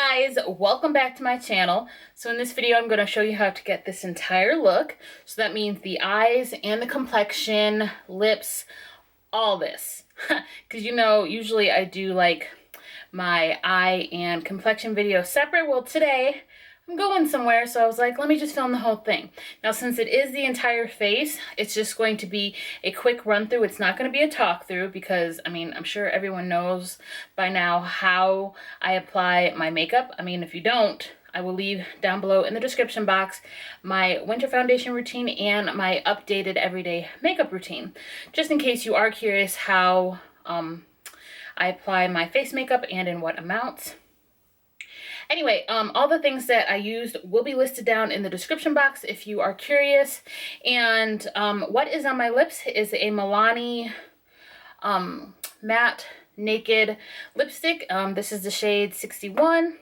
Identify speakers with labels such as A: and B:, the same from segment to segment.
A: guys, welcome back to my channel. So in this video I'm going to show you how to get this entire look. So that means the eyes and the complexion, lips, all this. Because you know, usually I do like my eye and complexion video separate. Well, today I'm going somewhere, so I was like, let me just film the whole thing. Now, since it is the entire face, it's just going to be a quick run through. It's not going to be a talk through because, I mean, I'm sure everyone knows by now how I apply my makeup. I mean, if you don't, I will leave down below in the description box my winter foundation routine and my updated everyday makeup routine, just in case you are curious how I apply my face makeup and in what amounts. Anyway, all the things that I used will be listed down in the description box if you are curious. And what is on my lips is a Milani matte naked lipstick. This is the shade 61.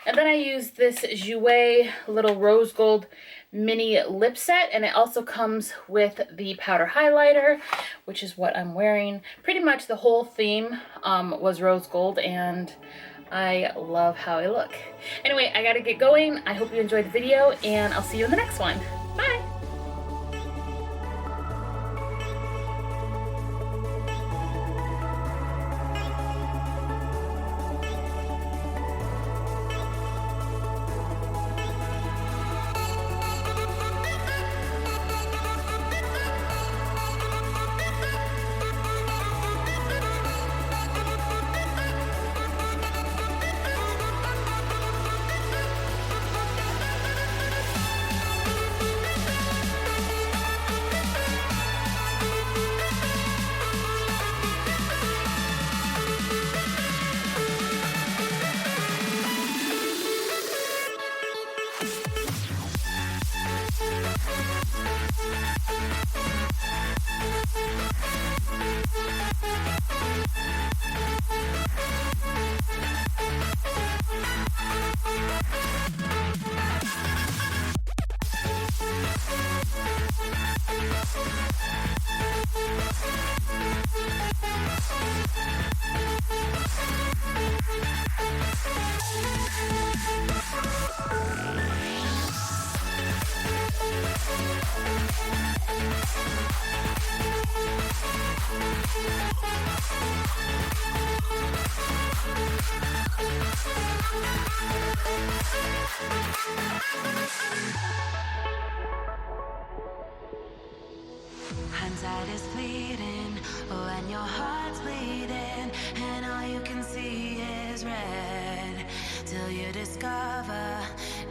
A: And then I used this Jouer little rose gold mini lip set, and it also comes with the powder highlighter, which is what I'm wearing. Pretty much the whole theme was rose gold, and I love how I look. Anyway, I gotta get going. I hope you enjoyed the video, and I'll see you in the next one. Bye!
B: Hindsight is fleeting when your heart's bleeding and all you can see is red, till you discover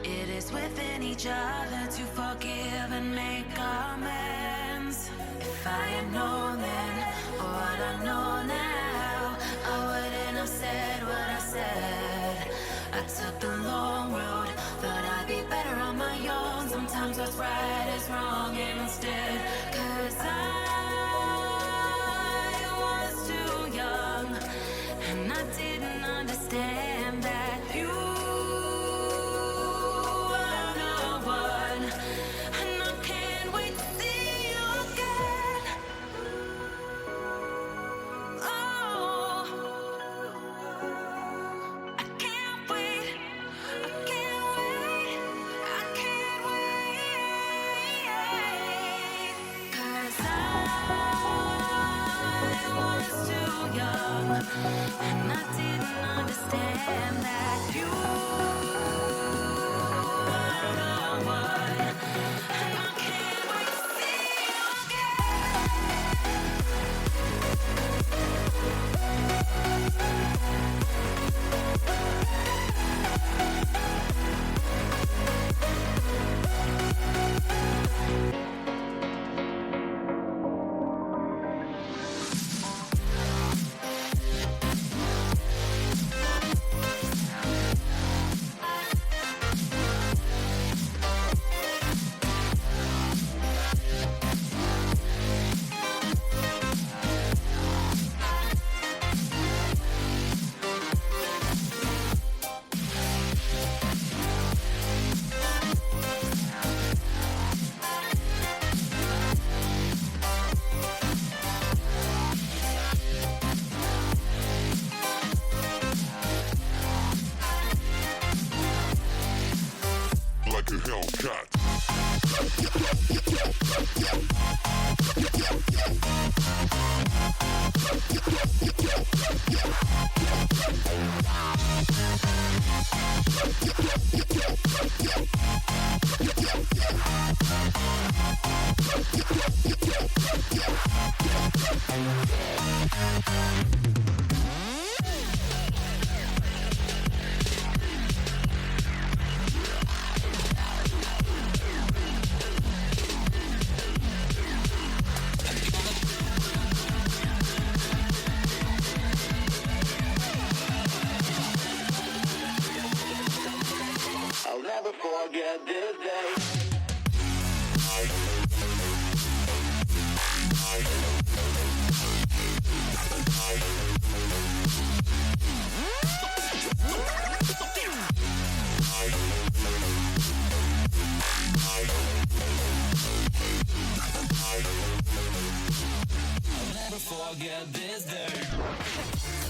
B: it is within each other to forgive and make amends. If I had known then what I know now, I wouldn't have said what I said. I took the long road, thought I'd be better on my own. Sometimes what's right is wrong instead, 'cause I was too young and I didn't understand that you were the one, and I can't wait to see you again. Oh, I can't wait, I can't wait, I can't wait, 'cause I
C: Hellcat.
B: I'll never forget this day. I'll never forget this day.